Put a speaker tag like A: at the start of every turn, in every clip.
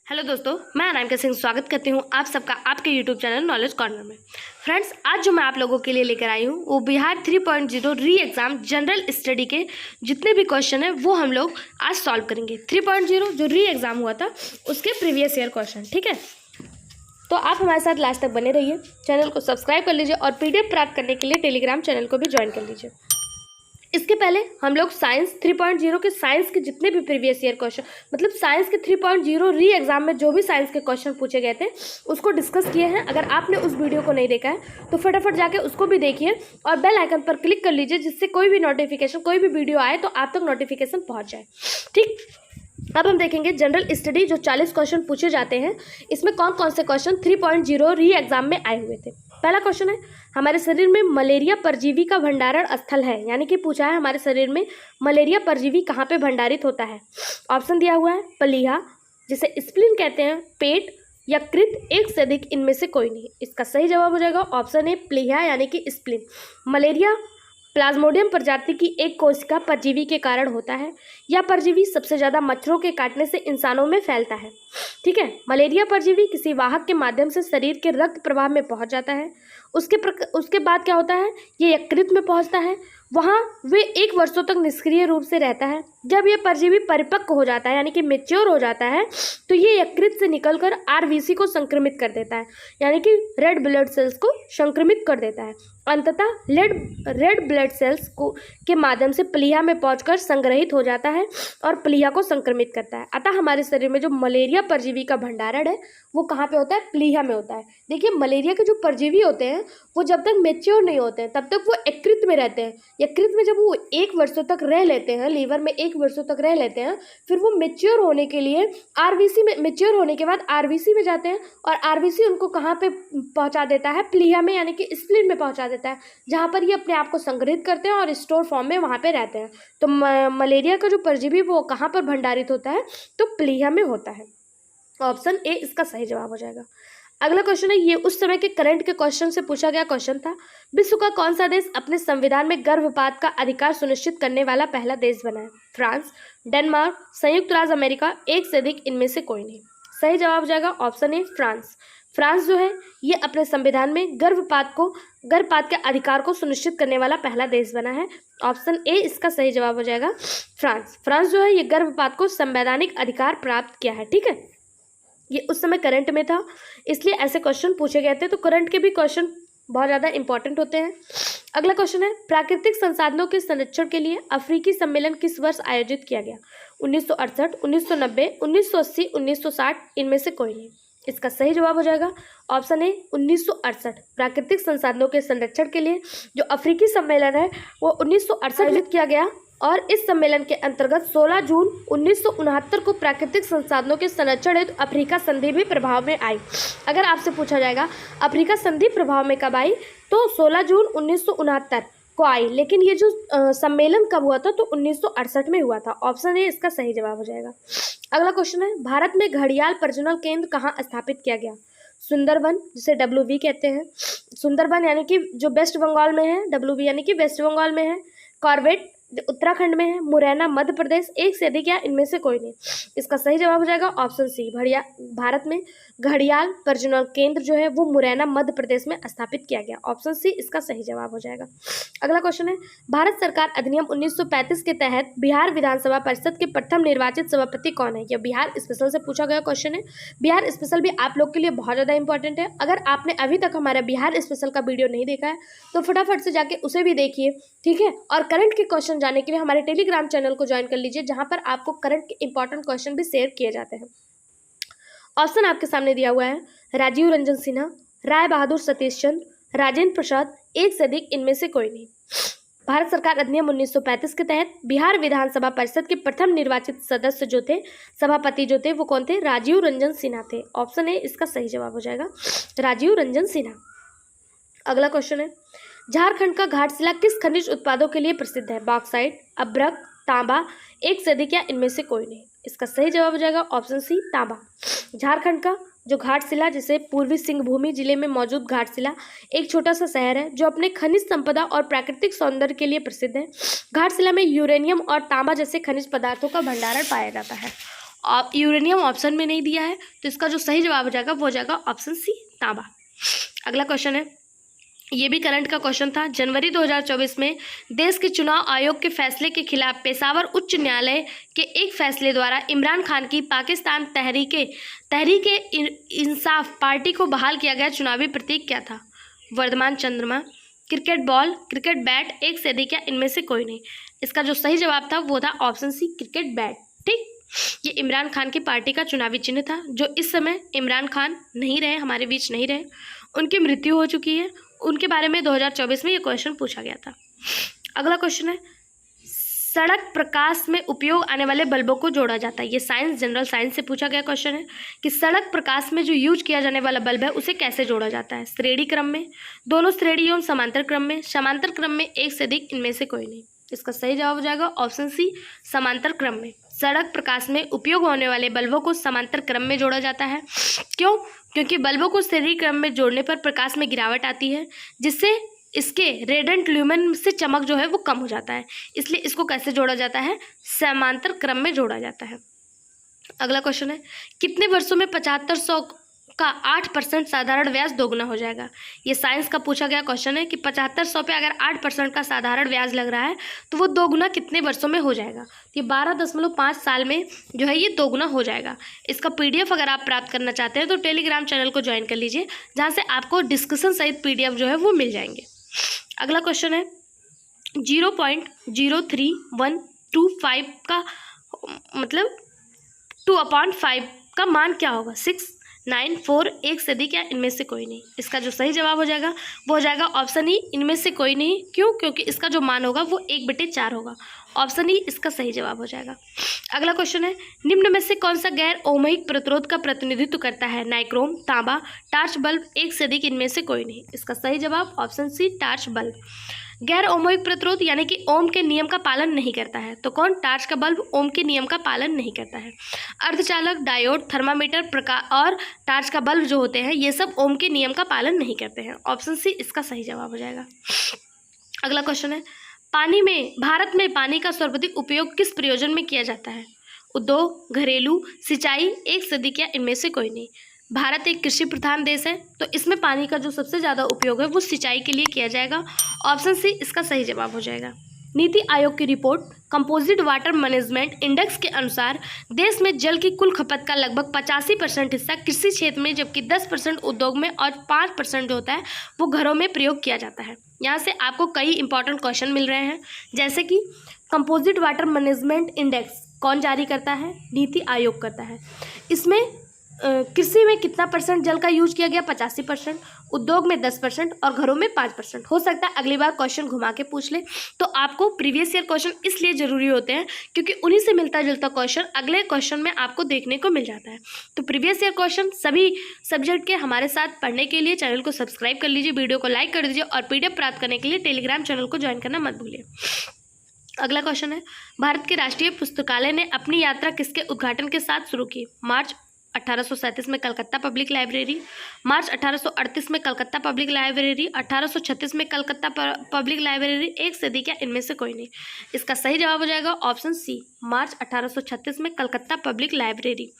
A: Hello दोस्तों, मैं अनामिका सिंह स्वागत करती हूँ आप सबका आपके यूट्यूब चैनल नॉलेज कॉर्नर में। फ्रेंड्स, आज जो मैं आप लोगों के लिए लेकर आई हूँ वो बिहार 3.0 री एग्ज़ाम जनरल स्टडी के जितने भी क्वेश्चन हैं वो हम लोग आज सॉल्व करेंगे। 3.0 जो री एग्ज़ाम हुआ था उसके प्रीवियस ईयर क्वेश्चन, ठीक है। तो आप हमारे साथ लास्ट तक बने रहिए, चैनल को सब्सक्राइब कर लीजिए और PDF प्राप्त करने के लिए टेलीग्राम चैनल को भी ज्वाइन कर लीजिए। इसके पहले हम लोग साइंस 3.0 के साइंस के जितने भी प्रीवियस ईयर क्वेश्चन, मतलब साइंस के 3.0 री एग्जाम में जो भी साइंस के क्वेश्चन पूछे गए थे उसको डिस्कस किए हैं। अगर आपने उस वीडियो को नहीं देखा है तो फटाफट जाके उसको भी देखिए और बेल आइकन पर क्लिक कर लीजिए, जिससे कोई भी नोटिफिकेशन, कोई भी वीडियो आए तो आप तक नोटिफिकेशन पहुँच जाए, ठीक। अब हम देखेंगे जनरल स्टडी जो 40 क्वेश्चन पूछे जाते हैं, इसमें कौन कौन से क्वेश्चन 3.0 री एग्जाम में आए हुए थे। पहला क्वेश्चन है, हमारे शरीर में मलेरिया परजीवी का भंडारण स्थल है, यानी कि पूछा है हमारे शरीर में मलेरिया परजीवी कहाँ पे भंडारित होता है। ऑप्शन दिया हुआ है प्लीहा, जिसे स्प्लीन कहते हैं, पेट, यकृत, एक से अधिक इनमें से कोई नहीं। इसका सही जवाब हो जाएगा ऑप्शन ए प्लीहा यानी कि स्प्लीन। मलेरिया प्लाज्मोडियम प्रजाति की एक कोशिका परजीवी के कारण होता है। यह परजीवी सबसे ज़्यादा मच्छरों के काटने से इंसानों में फैलता है, ठीक है। मलेरिया परजीवी किसी वाहक के माध्यम से शरीर के रक्त प्रवाह में पहुंच जाता है। उसके बाद क्या होता है, ये यकृत में पहुंचता है, वहाँ वे 1 वर्षों तक निष्क्रिय रूप से रहता है। जब ये परजीवी परिपक्व हो जाता है यानी कि मैच्योर हो जाता है तो ये यकृत से निकलकर RBC को संक्रमित कर देता है, यानी कि रेड ब्लड सेल्स को संक्रमित कर देता है। अंततः रेड ब्लड सेल्स के माध्यम से प्लीहा में पहुंचकर संग्रहित हो जाता है और प्लीहा को संक्रमित करता है। अतः हमारे शरीर में जो मलेरिया परजीवी का भंडारण है वो कहाँ पे होता है, प्लीहा में होता है। देखिए, मलेरिया के जो परजीवी होते हैं वो जब तक मैच्योर नहीं होते हैं तब तक वो यकृत में रहते हैं। यकृत में जब वो 1 वर्षों तक रह लेते हैं, लीवर में 1 वर्षों तक रह लेते हैं, फिर वो मैच्योर होने के लिए RBC में, मैच्योर होने के बाद RBC में जाते हैं और RBC उनको कहाँ पे पहुँचा देता है, प्लीहा में यानी कि स्प्लीन में पहुँचा देता है, जहाँ पर ये अपने आप को संग्रहित करते हैं और स्टोर फॉर्म में वहाँ पे रहते हैं। तो मलेरिया का जो परजीवी वो कहाँ पर भंडारित होता है, तो प्लीहा में होता है। ऑप्शन ए इसका सही जवाब हो जाएगा। अगला क्वेश्चन है, ये उस समय के करंट के क्वेश्चन से पूछा गया क्वेश्चन था। विश्व का कौन सा देश अपने संविधान में गर्भपात का अधिकार सुनिश्चित करने वाला पहला देश बना है? फ्रांस, डेनमार्क, संयुक्त राज्य अमेरिका, एक से अधिक इनमें से कोई नहीं। सही जवाब हो जाएगा ऑप्शन ए फ्रांस। फ्रांस जो है ये अपने संविधान में गर्भपात के अधिकार को सुनिश्चित करने वाला पहला देश बना है। ऑप्शन ए इसका सही जवाब हो जाएगा फ्रांस। फ्रांस जो है ये गर्भपात को संवैधानिक अधिकार प्राप्त किया है, ठीक है। ये उस समय करंट में था, इसलिए ऐसे क्वेश्चन पूछे गए थे। तो करंट के भी क्वेश्चन बहुत ज़्यादा इंपॉर्टेंट होते हैं। अगला क्वेश्चन है, प्राकृतिक संसाधनों के संरक्षण के लिए अफ्रीकी सम्मेलन किस वर्ष आयोजित किया गया? 1968, 1990, 1980, 1960, इनमें से कोई नहीं। इसका सही जवाब हो जाएगा ऑप्शन ए 1968। प्राकृतिक संसाधनों के संरक्षण के लिए जो अफ्रीकी सम्मेलन है वो 1968 आयोजित किया गया और इस सम्मेलन के अंतर्गत 16 जून 1969 को प्राकृतिक संसाधनों के संरक्षण हेतु अफ्रीका संधि भी प्रभाव में आई। अगर आपसे पूछा जाएगा अफ्रीका संधि प्रभाव में कब आई, तो 16 जून 1969 को आई, लेकिन ये जो सम्मेलन कब हुआ था, तो 1968 में हुआ था। ऑप्शन ए इसका सही जवाब हो जाएगा। अगला क्वेश्चन है, भारत में घड़ियाल प्रजनन केंद्र कहाँ स्थापित किया गया? सुंदरबन, जिसे WB कहते हैं, सुंदरबन यानी कि जो वेस्ट बंगाल में है, WB यानी कि वेस्ट बंगाल में है, कॉर्बेट उत्तराखंड में है, मुरैना मध्य प्रदेश, एक से अधिक या इनमें से कोई नहीं। इसका सही जवाब हो जाएगा ऑप्शन सी। भारत में घड़ियाल प्रजनन केंद्र जो है वो मुरैना मध्य प्रदेश में स्थापित किया गया। ऑप्शन सी इसका सही जवाब हो जाएगा। अगला क्वेश्चन है, भारत सरकार अधिनियम 1935 के तहत बिहार विधानसभा परिषद के प्रथम निर्वाचित सभापति कौन है? यह बिहार स्पेशल से पूछा गया क्वेश्चन है। बिहार स्पेशल भी आप लोग के लिए बहुत ज़्यादा इंपॉर्टेंट है। अगर आपने अभी तक हमारा बिहार स्पेशल का वीडियो नहीं देखा है तो फटाफट से जाके उसे भी देखिए, ठीक है। और करंट के क्वेश्चन जानने के लिए हमारे टेलीग्राम चैनल को ज्वाइन कर लीजिए, जहां पर आपको करंट के इंपॉर्टेंट क्वेश्चन भी शेयर किए जाते हैं। ऑप्शन आपके सामने दिया हुआ है, राजीव रंजन सिन्हा, राय बहादुर सतीश चंद्र, राजेंद्र प्रसाद, एक से अधिक इनमें से कोई नहीं। भारत सरकार अधिनियम 1935 के तहत बिहार विधानसभा परिषद के प्रथम निर्वाचित सदस्य जो थे, सभापति जो थे, वो कौन थे? राजीव रंजन सिन्हा थे। ऑप्शन ए इसका सही जवाब हो जाएगा राजीव रंजन सिन्हा। अगला क्वेश्चन है, झारखंड का घाटशिला किस खनिज उत्पादों के लिए प्रसिद्ध है? बॉक्साइट, अभ्रक, तांबा, एक से अधिक या इनमें से कोई नहीं। इसका सही जवाब हो जाएगा ऑप्शन सी तांबा। झारखंड का जो घाटशिला, जिसे पूर्वी सिंहभूमि जिले में मौजूद घाटशिला, एक छोटा सा शहर है जो अपने खनिज संपदा और प्राकृतिक सौंदर्य के लिए प्रसिद्ध है। घाटशिला में यूरेनियम और तांबा जैसे खनिज पदार्थों का भंडारण पाया जाता है। यूरेनियम ऑप्शन में नहीं दिया है, तो इसका जो सही जवाब हो जाएगा वो हो जाएगा ऑप्शन सी, तांबा। अगला क्वेश्चन है, ये भी करंट का क्वेश्चन था। जनवरी 2024 में देश के चुनाव आयोग के फैसले के खिलाफ पेशावर उच्च न्यायालय के एक फैसले द्वारा इमरान खान की पाकिस्तान तहरीके इंसाफ पार्टी को बहाल किया गया चुनावी प्रतीक क्या था? वर्धमान चंद्रमा, क्रिकेट बॉल, क्रिकेट बैट, एक से अधिक या इनमें से कोई नहीं। इसका जो सही जवाब था वो था ऑप्शन सी, क्रिकेट बैट। ठीक, ये इमरान खान की पार्टी का चुनावी चिन्ह था, जो इस समय इमरान खान नहीं रहे, हमारे बीच नहीं रहे, उनकी मृत्यु हो चुकी है। उनके बारे में 2024 में ये क्वेश्चन पूछा गया था। अगला क्वेश्चन है, सड़क प्रकाश में उपयोग आने वाले बल्बों को जोड़ा जाता है। ये साइंस, जनरल साइंस से पूछा गया क्वेश्चन है कि सड़क प्रकाश में जो यूज किया जाने वाला बल्ब है उसे कैसे जोड़ा जाता है? श्रेणी क्रम में, दोनों श्रेणी एवं समांतर क्रम में, समांतर क्रम में, एक से अधिक, इनमें से कोई नहीं। इसका सही जवाब हो जाएगा ऑप्शन सी, समांतर क्रम में। सड़क प्रकाश में उपयोग होने वाले बल्बों को समांतर क्रम में जोड़ा जाता है। क्यों? क्योंकि बल्बों को श्रेणी क्रम में जोड़ने पर प्रकाश में गिरावट आती है, जिससे इसके रेडेंट ल्यूमेन से चमक जो है वो कम हो जाता है, इसलिए इसको कैसे जोड़ा जाता है? समांतर क्रम में जोड़ा जाता है। अगला क्वेश्चन है, कितने वर्षों में 7500 का 8% साधारण ब्याज दोगुना हो जाएगा? ये साइंस का पूछा गया क्वेश्चन है कि 7500 पे अगर 8% का साधारण ब्याज लग रहा है तो वो दोगुना कितने वर्षों में हो जाएगा? तो ये 12.5 साल में जो है ये दोगुना हो जाएगा। इसका PDF अगर आप प्राप्त करना चाहते हैं तो टेलीग्राम चैनल को ज्वाइन कर लीजिए, जहाँ से आपको डिस्कशन सहित PDF जो है वो मिल जाएंगे। अगला क्वेश्चन है, 0.03125 का मतलब 2/5 का मान क्या होगा? 6, 9, 4, एक से अधिक या इनमें से कोई नहीं। इसका जो सही जवाब हो जाएगा वो हो जाएगा ऑप्शन ई, इनमें से कोई नहीं। क्यों? क्योंकि इसका जो मान होगा वो 1/4 होगा। ऑप्शन ई इसका सही जवाब हो जाएगा। अगला क्वेश्चन है, निम्न में से कौन सा गैर ओमहिक प्रतिरोध का प्रतिनिधित्व करता है? नाइक्रोम, तांबा, टार्च बल्ब, एक से अधिक, इनमें से कोई नहीं। इसका सही जवाब ऑप्शन सी, टार्च बल्ब। गैर ओमहिक प्रतिरोध यानी कि ओम के नियम का पालन नहीं करता है, तो कौन? टार्च का बल्ब ओम के नियम का पालन नहीं करता है। अर्धचालक, डायोड, थर्मामीटर प्रकाश और टार्च का बल्ब जो होते हैं ये सब ओम के नियम का पालन नहीं करते हैं। ऑप्शन सी इसका सही जवाब हो जाएगा। अगला क्वेश्चन है, भारत में पानी का सर्वाधिक उपयोग किस प्रयोजन में किया जाता है? उद्योग, घरेलू, सिंचाई, एक से अधिक या इनमें से कोई नहीं। भारत एक कृषि प्रधान देश है, तो इसमें पानी का जो सबसे ज़्यादा उपयोग है वो सिंचाई के लिए किया जाएगा। ऑप्शन सी इसका सही जवाब हो जाएगा। नीति आयोग की report composite water management index के अनुसार देश में जल की कुल खपत का लगभग 85% हिस्सा कृषि क्षेत्र में, जबकि 10% उद्योग में और 5% जो होता है वो घरों में प्रयोग किया जाता है। यहाँ से आपको कई इंपॉर्टेंट क्वेश्चन मिल रहे हैं, जैसे कि कंपोजिट वाटर मैनेजमेंट इंडेक्स कौन जारी करता है? नीति आयोग करता है। इसमें कृषि में कितना % जल का यूज किया गया? 85%, उद्योग में 10% और घरों में 5%। हो सकता है अगली बार क्वेश्चन घुमा के पूछ ले, तो आपको प्रीवियस ईयर क्वेश्चन इसलिए ज़रूरी होते हैं क्योंकि उन्हीं से मिलता जुलता क्वेश्चन अगले क्वेश्चन में आपको देखने को मिल जाता है। तो प्रीवियस ईयर क्वेश्चन सभी सब्जेक्ट के हमारे साथ पढ़ने के लिए चैनल को सब्सक्राइब कर लीजिए, वीडियो को लाइक कर दीजिए और PDF प्राप्त करने के लिए टेलीग्राम चैनल को ज्वाइन करना मत भूलिए। अगला क्वेश्चन है, भारत के राष्ट्रीय पुस्तकालय ने अपनी यात्रा किसके उद्घाटन के साथ शुरू की? मार्च 1837 में कलकत्ता पब्लिक लाइब्रेरी, मार्च 1838 में कलकत्ता पब्लिक लाइब्रेरी, 1836 में कलकत्ता पब्लिक लाइब्रेरी, एक से अधिक या इनमें से कोई नहीं। इसका सही जवाब हो जाएगा ऑप्शन सी, मार्च 1836 में कलकत्ता पब्लिक लाइब्रेरी।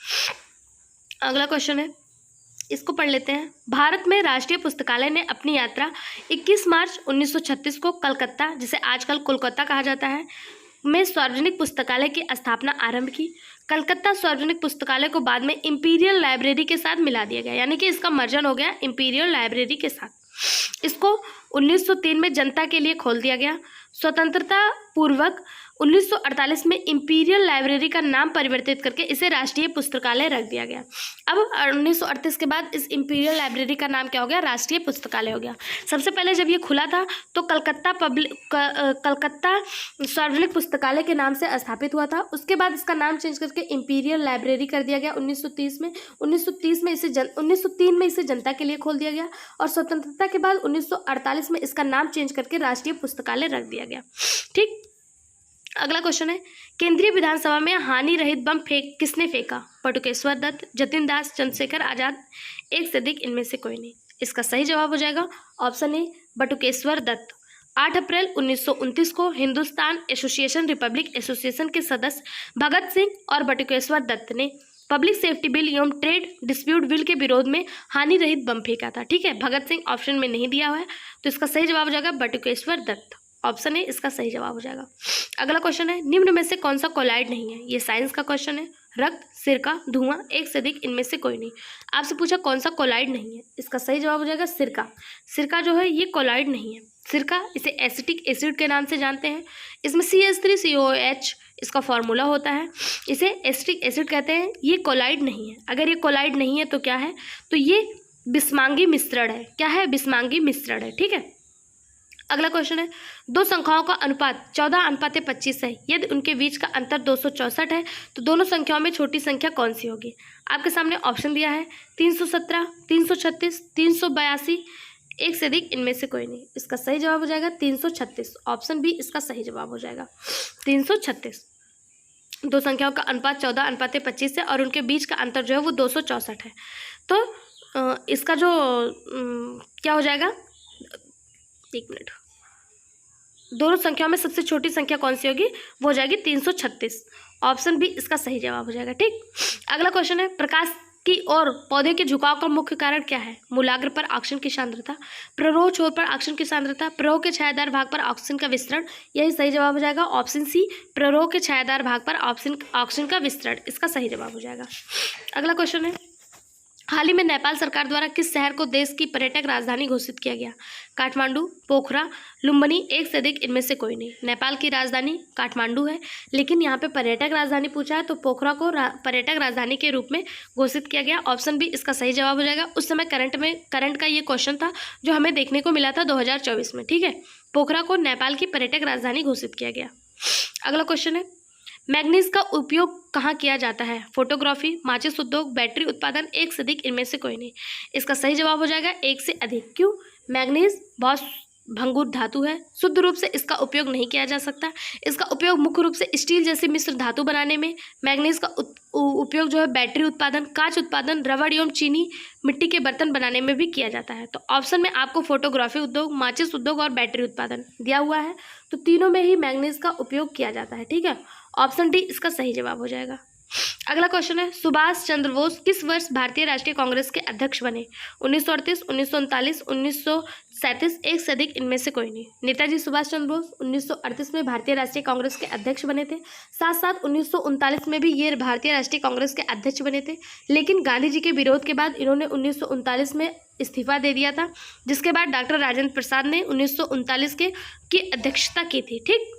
A: अगला क्वेश्चन है, इसको पढ़ लेते हैं। भारत में राष्ट्रीय पुस्तकालय ने अपनी यात्रा 21 मार्च 1936 को कलकत्ता, जिसे आजकल कोलकाता कहा जाता है, में सार्वजनिक पुस्तकालय की स्थापना आरंभ की। कलकत्ता सार्वजनिक पुस्तकालय को बाद में इंपीरियल लाइब्रेरी के साथ मिला दिया गया, यानी कि इसका मर्जन हो गया इंपीरियल लाइब्रेरी के साथ। इसको 1903 में जनता के लिए खोल दिया गया। स्वतंत्रता पूर्वक 1948 में इंपीरियल लाइब्रेरी का नाम परिवर्तित करके इसे राष्ट्रीय पुस्तकालय रख दिया गया। अब 1938 के बाद इस इंपीरियल लाइब्रेरी का नाम क्या हो गया? राष्ट्रीय पुस्तकालय हो गया। सबसे पहले जब ये खुला था तो कलकत्ता सार्वजनिक पुस्तकालय के नाम से स्थापित हुआ था। उसके बाद इसका नाम चेंज करके इंपीरियल लाइब्रेरी कर दिया गया 1930 में। 1903 में इसे जनता के लिए खोल दिया गया और स्वतंत्रता के बाद 1948 में इसका नाम चेंज करके राष्ट्रीय पुस्तकालय रख दिया गया। ठीक, अगला क्वेश्चन है, केंद्रीय विधानसभा में हानि रहित बम किसने फेंका? बटुकेश्वर दत्त, जतिन दास, चंद्रशेखर आजाद, एक से अधिक, इनमें से कोई नहीं। इसका सही जवाब हो जाएगा ऑप्शन ए, बटुकेश्वर दत्त। 8 अप्रैल 1929 को हिंदुस्तान एसोसिएशन रिपब्लिक एसोसिएशन के सदस्य भगत सिंह और बटुकेश्वर दत्त ने पब्लिक सेफ्टी बिल एवं ट्रेड डिस्प्यूट बिल के विरोध में हानि रहित बम फेंका था। ठीक है, भगत सिंह ऑप्शन में नहीं दिया हुआ है, तो इसका सही जवाब हो जाएगा बटुकेश्वर दत्त। ऑप्शन ए इसका सही जवाब हो जाएगा। अगला क्वेश्चन है, निम्न में से कौन सा कोलाइड नहीं है? ये साइंस का क्वेश्चन है। रक्त, सिरका, धुआं, एक से अधिक, इनमें से कोई नहीं। आपसे पूछा कौन सा कोलाइड नहीं है, इसका सही जवाब हो जाएगा सिरका। सिरका जो है ये कोलाइड नहीं है। सिरका इसे एसिटिक एसिड के नाम से जानते हैं। इसमें CH3COOH इसका फॉर्मूला होता है, इसे एसिटिक एसिड कहते हैं। ये कोलाइड नहीं है। अगर ये कोलाइड नहीं है तो क्या है? तो ये बिस्मांगी मिश्रण है। क्या है? बिस्मांगी मिश्रण है। ठीक है, अगला क्वेश्चन है, दो संख्याओं का अनुपात 14:25 है। यदि उनके बीच का अंतर 264 है तो दोनों संख्याओं में छोटी संख्या कौन सी होगी? आपके सामने ऑप्शन दिया है 317, 336, 382, एक से अधिक, इनमें से कोई नहीं। इसका सही जवाब हो जाएगा 336। ऑप्शन बी इसका सही जवाब हो जाएगा 336। दो संख्याओं का अनुपात 14:25 है और उनके बीच का अंतर जो है वो 264 है। तो इसका जो क्या हो जाएगा, एक मिनट, दोनों संख्याओं में सबसे छोटी संख्या कौन सी होगी? वो हो जाएगी 336। ऑप्शन बी इसका सही जवाब हो जाएगा। ठीक, अगला क्वेश्चन है, प्रकाश की ओर पौधे के झुकाव का मुख्य कारण क्या है? मूलाग्र पर ऑक्सीजन की सांद्रता, प्ररोह छोर पर ऑक्सीजन की सांद्रता, प्ररोह के छायादार भाग पर ऑक्सीजन का विस्तरण। यही सही जवाब हो जाएगा ऑप्शन सी, प्ररोह के छायादार भाग पर ऑक्सीजन का विस्तरण। इसका सही जवाब हो जाएगा। अगला क्वेश्चन है, हाल ही में नेपाल सरकार द्वारा किस शहर को देश की पर्यटक राजधानी घोषित किया गया? काठमांडू, पोखरा, लुम्बिनी, एक से अधिक, इनमें से कोई नहीं। नेपाल की राजधानी काठमांडू है, लेकिन यहाँ पे पर्यटक राजधानी पूछा है तो पोखरा को पर्यटक राजधानी के रूप में घोषित किया गया। ऑप्शन बी इसका सही जवाब हो जाएगा। उस समय करंट का ये क्वेश्चन था जो हमें देखने को मिला था 2024 में। ठीक है, पोखरा को नेपाल की पर्यटक राजधानी घोषित किया गया। अगला क्वेश्चन है, मैग्नीज का उपयोग कहाँ किया जाता है? फोटोग्राफी, माचिस उद्योग, बैटरी उत्पादन, एक से अधिक, इनमें से कोई नहीं। इसका सही जवाब हो जाएगा एक से अधिक। क्यों? मैग्नीज बहुत भंगुर धातु है, शुद्ध रूप से इसका उपयोग नहीं किया जा सकता। इसका उपयोग मुख्य रूप से स्टील जैसी मिश्र धातु बनाने में, मैग्नीज का उपयोग जो है बैटरी उत्पादन, कांच उत्पादन, रबड़ एवं चीनी मिट्टी के बर्तन बनाने में भी किया जाता है। तो ऑप्शन में आपको फोटोग्राफी उद्योग, माचिस उद्योग और बैटरी उत्पादन दिया हुआ है, तो तीनों में ही मैग्नीज का उपयोग किया जाता है। ठीक है, ऑप्शन डी इसका सही जवाब हो जाएगा। अगला क्वेश्चन है, सुभाष चंद्र बोस किस वर्ष भारतीय राष्ट्रीय कांग्रेस के अध्यक्ष बने? 1938, 1939, 1937, एक से अधिक, इनमें से कोई नहीं। नेताजी सुभाष चंद्र बोस 1938 में भारतीय राष्ट्रीय कांग्रेस के अध्यक्ष बने थे। साथ साथ 1939 में भी ये भारतीय राष्ट्रीय कांग्रेस के अध्यक्ष बने थे, लेकिन गांधी जी के विरोध के बाद इन्होंने 1939 में इस्तीफा दे दिया था, जिसके बाद डॉक्टर राजेंद्र प्रसाद ने 1939 की अध्यक्षता की थी। ठीक,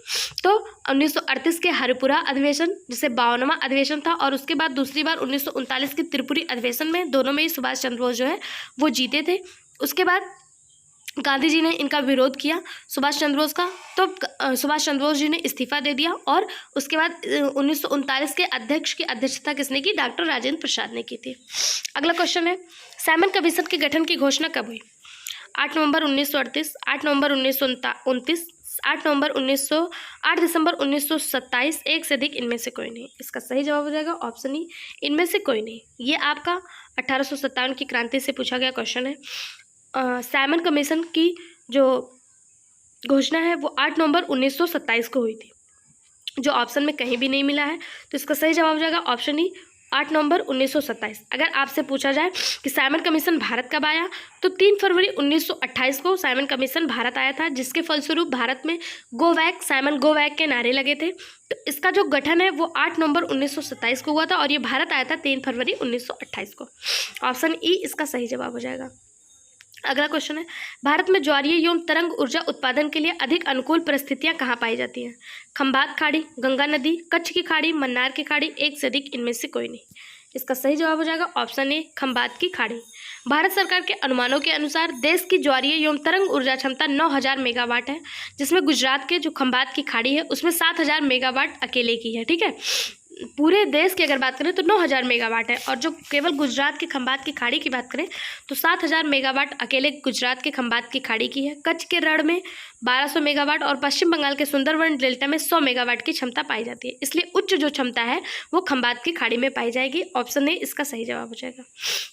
A: तो 1938 के हरिपुरा अधिवेशन जिसे 52वां अधिवेशन था, और उसके बाद दूसरी बार 1939 के त्रिपुरी अधिवेशन में, दोनों में ही सुभाष चंद्र बोस जो है वो जीते थे। उसके बाद गांधी जी ने इनका विरोध किया सुभाष चंद्र बोस का, तो सुभाष चंद्र बोस जी ने इस्तीफा दे दिया, और उसके बाद 1939 के अध्यक्ष की अध्यक्षता किसने की? डॉक्टर राजेंद्र प्रसाद ने की थी। अगला क्वेश्चन है, साइमन कमीशन के गठन की घोषणा कब हुई? 8 नवंबर 1938, 8 नवंबर 1929, 8 दिसंबर 1927, एक से अधिक, इनमें से कोई नहीं। इसका सही जवाब हो जाएगा ऑप्शन ई, इनमें से कोई नहीं। ये आपका 1857 की क्रांति से पूछा गया क्वेश्चन है। साइमन कमीशन की जो घोषणा है वो 8 नवंबर 1927 को हुई थी, जो ऑप्शन में कहीं भी नहीं मिला है, तो इसका सही जवाब हो जाएगा ऑप्शन ई, 8 नवंबर 1927। अगर आपसे पूछा जाए कि साइमन कमीशन भारत कब आया, तो 3 फरवरी 1928 को साइमन कमीशन भारत आया था, जिसके फलस्वरूप भारत में go back, Simon go back के नारे लगे थे। तो इसका जो गठन है वो 8 नवंबर 1927 को हुआ था, और ये भारत आया था 3 फरवरी 1928 को। ऑप्शन ई इसका सही जवाब हो जाएगा। अगला क्वेश्चन है, भारत में ज्वारीय एवं तरंग ऊर्जा उत्पादन के लिए अधिक अनुकूल परिस्थितियां कहाँ पाई जाती हैं? खंभात खाड़ी, गंगा नदी, कच्छ की खाड़ी, मन्नार की खाड़ी, एक से अधिक, इनमें से कोई नहीं। इसका सही जवाब हो जाएगा ऑप्शन ए, खंभात की खाड़ी। भारत सरकार के अनुमानों के अनुसार देश की ज्वारीय एवं तरंग ऊर्जा क्षमता 9000 मेगावाट है, जिसमें गुजरात के जो खंभात की खाड़ी है उसमें 7000 मेगावाट अकेले की है। ठीक है, पूरे देश की अगर बात करें तो 9000 मेगावाट है, और जो केवल गुजरात के खंभात की खाड़ी की बात करें तो 7000 मेगावाट अकेले गुजरात के खंभात की खाड़ी की है। कच्छ के रण में 1200 मेगावाट और पश्चिम बंगाल के सुंदरवन डेल्टा में 100 मेगावाट की क्षमता पाई जाती है। इसलिए उच्च जो क्षमता है वो खंभात की खाड़ी में पाई जाएगी। ऑप्शन ए इसका सही जवाब हो जाएगा।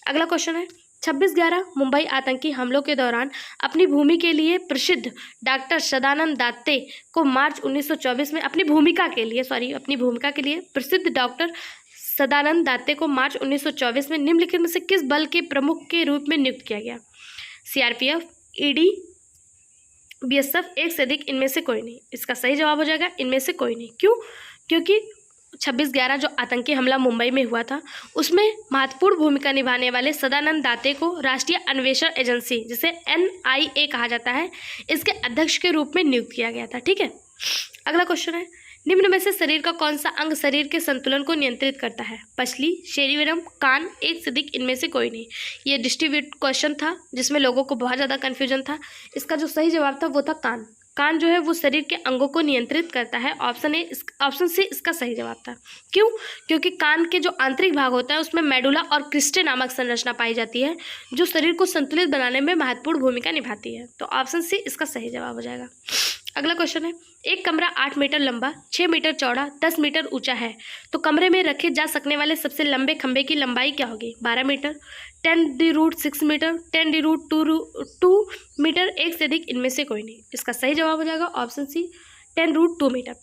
A: अगला क्वेश्चन है, 26/11 मुंबई आतंकी हमलों के दौरान अपनी भूमि के लिए प्रसिद्ध डॉक्टर सदानंद दाते को मार्च 1924 में अपनी भूमिका के लिए प्रसिद्ध डॉक्टर सदानंद दाते को मार्च 1924 में निम्नलिखित में से किस बल के प्रमुख के रूप में नियुक्त किया गया? सीआरपीएफ, ईडी, बीएसएफ, एक से अधिक, इनमें से कोई नहीं। इसका सही जवाब हो जाएगा इनमें से कोई नहीं। क्यों? क्योंकि 26/11 जो आतंकी हमला मुंबई में हुआ था उसमें महत्वपूर्ण भूमिका निभाने वाले सदानंद दाते को राष्ट्रीय अन्वेषण एजेंसी, जिसे NIA कहा जाता है, इसके अध्यक्ष के रूप में नियुक्त किया गया था। ठीक है, अगला क्वेश्चन है, निम्न में से शरीर का कौन सा अंग शरीर के संतुलन को नियंत्रित करता है? पसली, सेरिबेरम, कान, एक से अधिक, इनमें से कोई नहीं। ये डिस्ट्रीब्यूट क्वेश्चन था जिसमें लोगों को बहुत ज़्यादा कन्फ्यूजन था। इसका जो सही जवाब था वो था कान। कान जो है वो शरीर के अंगों को नियंत्रित करता है। ऑप्शन सी इसका सही जवाब था। क्यों? क्योंकि कान के जो आंतरिक भाग होता है उसमें मेडुला और क्रिस्टे नामक संरचना पाई जाती है जो शरीर को संतुलित बनाने में महत्वपूर्ण भूमिका निभाती है। तो ऑप्शन सी इसका सही जवाब हो जाएगा। अगला क्वेश्चन है, एक कमरा 8 मीटर लंबा, 6 मीटर चौड़ा, 10 मीटर ऊंचा है तो कमरे में रखे जा सकने वाले सबसे लंबे खंभे की लंबाई क्या होगी? 12 मीटर, 10√6 मीटर, 10√2 मीटर, एक से अधिक, इनमें से कोई नहीं। इसका सही जवाब हो जाएगा ऑप्शन सी 10√2 मीटर।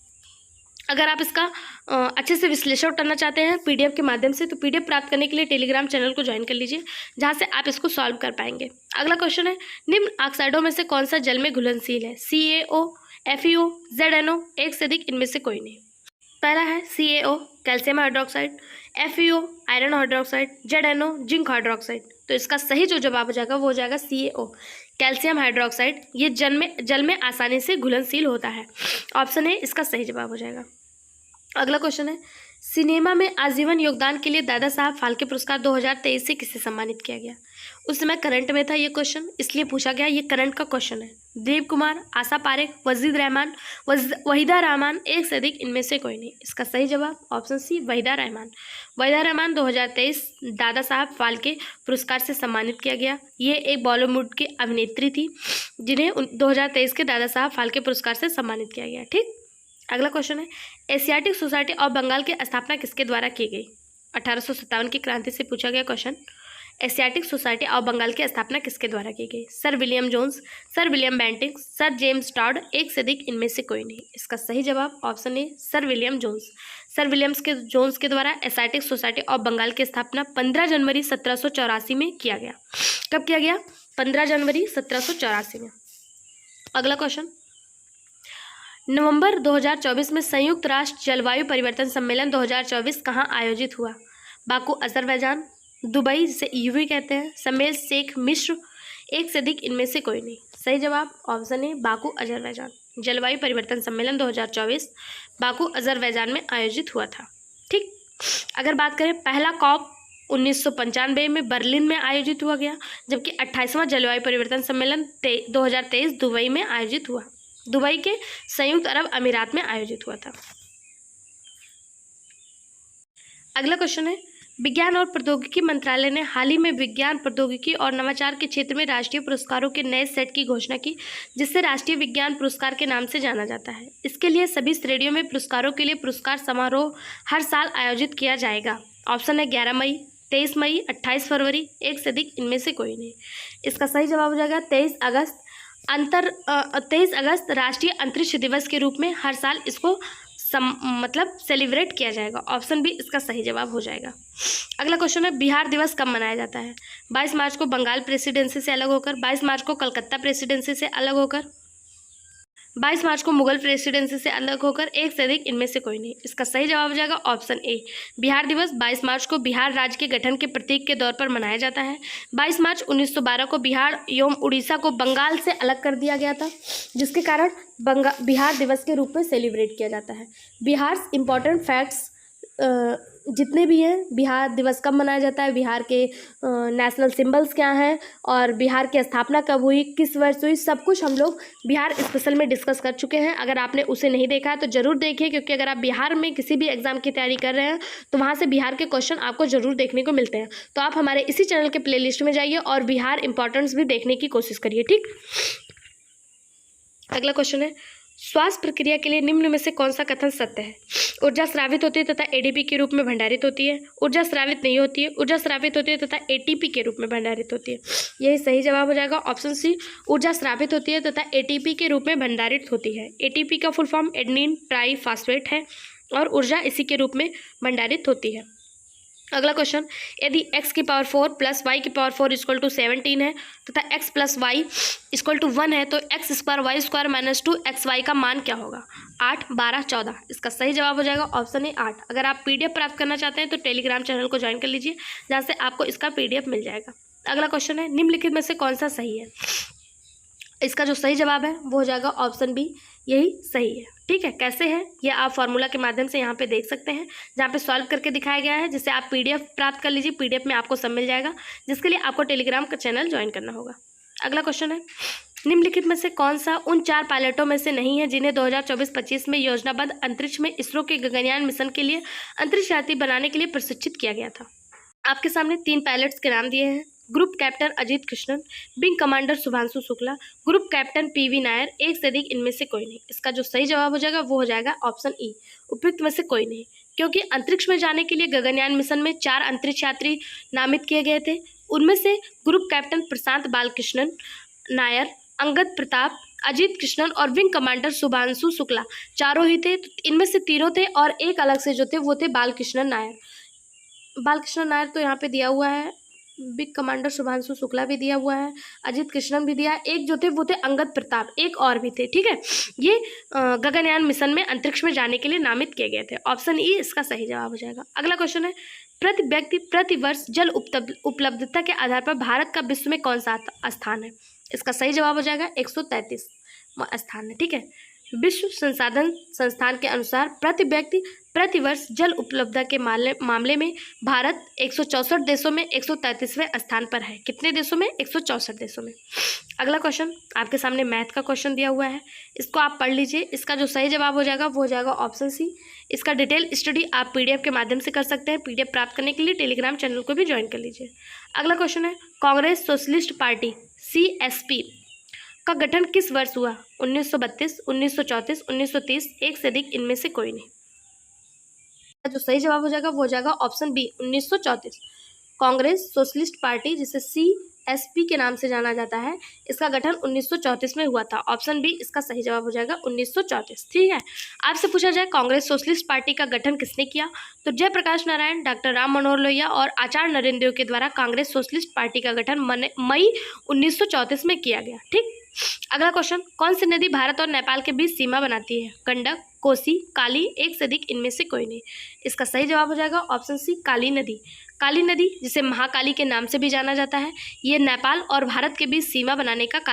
A: अगर आप इसका अच्छे से विश्लेषण करना चाहते हैं PDF के माध्यम से तो PDF प्राप्त करने के लिए टेलीग्राम चैनल को ज्वाइन कर लीजिए जहां से आप इसको सॉल्व कर पाएंगे। अगला क्वेश्चन है, निम्न ऑक्साइडों में से कौन सा जल में घुलनशील है? CaO, FeO, ZnO, एक से अधिक, इनमें से कोई नहीं। पहला है CaO calcium hydroxide, FeO iron hydroxide, ZnO zinc hydroxide. तो इसका सही जो जवाब हो जाएगा वो हो जाएगा CaO कैल्शियम हाइड्रोक्साइड। ये जल में आसानी से घुलनशील होता है। ऑप्शन ए इसका सही जवाब हो जाएगा। अगला क्वेश्चन है, सिनेमा में आजीवन योगदान के लिए दादा साहब फाल्के पुरस्कार 2023 से किसे सम्मानित किया गया? उस समय करंट में था ये क्वेश्चन, इसलिए पूछा गया। ये करंट का क्वेश्चन है। देव कुमार, आशा पारेख, वहीदा रहमान, एक से अधिक, इनमें से कोई नहीं। इसका सही जवाब ऑप्शन सी वहीदा रहमान। वहीदा रहमान 2023 दादा साहब फाल्के पुरस्कार से सम्मानित किया गया। ये एक बॉलीवुड की अभिनेत्री थी जिन्हें 2023 के दादा साहब फाल्के पुरस्कार से सम्मानित किया गया। ठीक, अगला क्वेश्चन है, एशियाटिक सोसाइटी ऑफ बंगाल की स्थापना किसके द्वारा की गई? 1857 की क्रांति से पूछा गया question. Asiatic Society of Bengal की स्थापना किसके द्वारा की गई? Sir William Jones, sir William Bentinck, sir James Tod, एक से अधिक, इनमें से कोई नहीं। इसका सही जवाब option A sir William Jones. Sir Williams के जोन्स के द्वारा एशियाटिक सोसाइटी ऑफ बंगाल की स्थापना 15 जनवरी 1784 में किया गया। कब किया गया? 15 जनवरी 1784 में। अगला क्वेश्चन, नवंबर 2024 में संयुक्त राष्ट्र जलवायु परिवर्तन सम्मेलन 2024 कहाँ आयोजित हुआ? बाकू अजरबैजान, दुबई जिसे EU कहते हैं, शर्म शेख मिस्र, एक से अधिक, इनमें से कोई नहीं। सही जवाब ऑप्शन ए बाकू अजरबैजान। जलवायु परिवर्तन सम्मेलन 2024 बाकू अजरबैजान में आयोजित हुआ था। ठीक, अगर बात करें पहला COP 1995 में बर्लिन में आयोजित हुआ गया, जबकि 28वां जलवायु परिवर्तन सम्मेलन 2023 दुबई में आयोजित हुआ। दुबई के संयुक्त अरब अमीरात में आयोजित हुआ था। अगला क्वेश्चन है, विज्ञान और प्रौद्योगिकी मंत्रालय ने हाल ही में विज्ञान, प्रौद्योगिकी और नवाचार के क्षेत्र में राष्ट्रीय पुरस्कारों के नए सेट की घोषणा की, जिससे राष्ट्रीय विज्ञान पुरस्कार के नाम से जाना जाता है। इसके लिए सभी श्रेणियों में पुरस्कारों के लिए पुरस्कार समारोह हर साल आयोजित किया जाएगा। ऑप्शन है 11 मई, 23 मई, 28 फरवरी, एक से अधिक, इनमें से कोई नहीं। इसका सही जवाब हो जाएगा 23 अगस्त। 23 अगस्त राष्ट्रीय अंतरिक्ष दिवस के रूप में हर साल इसको सेलिब्रेट किया जाएगा। ऑप्शन बी इसका सही जवाब हो जाएगा। अगला क्वेश्चन है, बिहार दिवस कब मनाया जाता है? 22 मार्च को बंगाल प्रेसिडेंसी से अलग होकर, 22 मार्च को कलकत्ता प्रेसिडेंसी से अलग होकर, 22 मार्च को मुगल प्रेसिडेंसी से अलग होकर, एक से अधिक, इनमें से कोई नहीं। इसका सही जवाब हो जाएगा ऑप्शन ए। बिहार दिवस 22 मार्च को बिहार राज्य के गठन के प्रतीक के तौर पर मनाया जाता है। 22 मार्च 1912 को बिहार एवं उड़ीसा को बंगाल से अलग कर दिया गया था, जिसके कारण बिहार दिवस के रूप में सेलिब्रेट किया जाता है। बिहार इम्पॉर्टेंट फैक्ट्स जितने भी हैं, बिहार दिवस कब मनाया जाता है, बिहार के नेशनल सिंबल्स क्या हैं और बिहार की स्थापना कब हुई, किस वर्ष हुई, सब कुछ हम लोग बिहार स्पेशल में डिस्कस कर चुके हैं। अगर आपने उसे नहीं देखा है तो ज़रूर देखिए, क्योंकि अगर आप बिहार में किसी भी एग्ज़ाम की तैयारी कर रहे हैं तो वहाँ से बिहार के क्वेश्चन आपको ज़रूर देखने को मिलते हैं। तो आप हमारे इसी चैनल के प्लेलिस्ट में जाइए और बिहार इंपॉर्टेंस भी देखने की कोशिश करिए। ठीक, अगला क्वेश्चन है, श्वास प्रक्रिया के लिए निम्न में से कौन सा कथन सत्य है? ऊर्जा स्रावित होती है तथा एडीपी के रूप में भंडारित होती है। ऊर्जा स्रावित नहीं होती है। ऊर्जा स्रावित होती है तथा एटीपी के रूप में भंडारित होती है। यही सही जवाब हो जाएगा ऑप्शन सी, ऊर्जा स्रावित होती है तथा एटीपी के रूप में भंडारित होती है। एटीपी का फुल फॉर्म एडेनिन ट्राईफॉस्फेट है और ऊर्जा इसी के रूप में भंडारित होती है। अगला क्वेश्चन, यदि x की पावर 4 प्लस वाई की पावर 4 इक्वल टू 17 है तथा x प्लस वाई इक्वल टू 1 है तो x square Y square minus 2xy का मान क्या होगा? 8, 12, 14। इसका सही जवाब हो जाएगा ऑप्शन ए 8। अगर आप PDF प्राप्त करना चाहते हैं तो टेलीग्राम चैनल को ज्वाइन कर लीजिए, जहाँ से आपको इसका PDF मिल जाएगा। अगला क्वेश्चन है, निम्नलिखित में से कौन सा सही है? इसका जो सही जवाब है वो हो जाएगा ऑप्शन बी, यही सही है। ठीक है, कैसे है ये आप फॉर्मूला के माध्यम से यहाँ पे देख सकते हैं, जहाँ पे सॉल्व करके दिखाया गया है, जिससे आप PDF प्राप्त कर लीजिए। PDF में आपको सब मिल जाएगा, जिसके लिए आपको टेलीग्राम का चैनल ज्वाइन करना होगा। अगला क्वेश्चन है, निम्नलिखित में से कौन सा उन 4 पायलटों में से नहीं है जिन्हें 2024-25 में योजनाबद्ध अंतरिक्ष में इसरो के गगनयान मिशन के लिए अंतरिक्ष यात्री बनाने के लिए प्रशिक्षित किया गया था? आपके सामने 3 पायलट्स के नाम दिए हैं। Group captain Ajit Krishnan, wing commander Shubhanshu Shukla, group captain PV Nair, एक से अधिक इनमें से कोई नहीं। इसका जो सही जवाब हो जाएगा वो हो जाएगा ऑप्शन ई, उपयुक्त में से कोई नहीं, क्योंकि अंतरिक्ष में जाने के लिए गगनयान मिशन में 4 अंतरिक्ष यात्री नामित किए गए थे। उनमें से ग्रुप कैप्टन प्रशांत बालकृष्णन नायर, अंगद प्रताप, अजीत कृष्णन और विंग कमांडर शुभांशु शुक्ला चारों ही थे। इनमें से तीनों थे और एक अलग से जो थे वो थे बालकृष्णन नायर। बालकृष्णन नायर तो यहाँ पे दिया हुआ है, विंग कमांडर शुभांशु शुक्ला भी दिया हुआ है, अजीत कृष्णन भी दिया है, एक जो थे वो थे अंगद प्रताप, एक और भी थे। ठीक है, ये गगनयान मिशन में अंतरिक्ष में जाने के लिए नामित किए गए थे। ऑप्शन ई इसका सही जवाब हो जाएगा। अगला क्वेश्चन है, प्रति व्यक्ति प्रति वर्ष जल उपलब्धता के आधार पर भारत का विश्व में कौन सा स्थान है? इसका सही जवाब हो जाएगा 133 स्थान है। ठीक है, विश्व संसाधन संस्थान के अनुसार प्रति व्यक्ति प्रति वर्ष जल उपलब्धता के मामले में भारत 164 देशों में 133वें स्थान पर है। कितने देशों में? 164 देशों में। अगला क्वेश्चन आपके सामने मैथ का क्वेश्चन दिया हुआ है, इसको आप पढ़ लीजिए। इसका जो सही जवाब हो जाएगा वो हो जाएगा ऑप्शन सी। इसका डिटेल स्टडी आप PDF के माध्यम से कर सकते हैं। PDF प्राप्त करने के लिए टेलीग्राम चैनल को भी ज्वाइन कर लीजिए। अगला क्वेश्चन है, कांग्रेस सोशलिस्ट पार्टी CSP का गठन किस वर्ष हुआ? 1932, 1934, 1930, एक से अधिक इनमें से कोई नहीं। जो सही जवाब हो जाएगा वो हो जाएगा ऑप्शन बी, 1934। कांग्रेस सोशलिस्ट पार्टी, जिसे CSP के नाम से जाना जाता है, इसका गठन 1934 में हुआ था। ऑप्शन बी इसका सही जवाब हो जाएगा 1934। ठीक है, आपसे पूछा जाए कांग्रेस सोशलिस्ट पार्टी का गठन किसने किया, तो जयप्रकाश नारायण, डॉक्टर राम मनोहर लोहिया और आचार्य नरेंद्र देव के द्वारा कांग्रेस सोशलिस्ट पार्टी का गठन मई 1934 में किया गया। ठीक, अगला क्वेश्चन, कौन सी नदी भारत और नेपाल के बीच सीमा बनाती है? गंडक, कोसी, काली, एक से अधिक इनमें से कोई नहीं। इसका सही जवाब हो जाएगा ऑप्शन सी, काली नदी। काली नदी, जिसे महाकाली के नाम से भी जाना जाता है, ये नेपाल और भारत के बीच सीमा बनाने का कार्य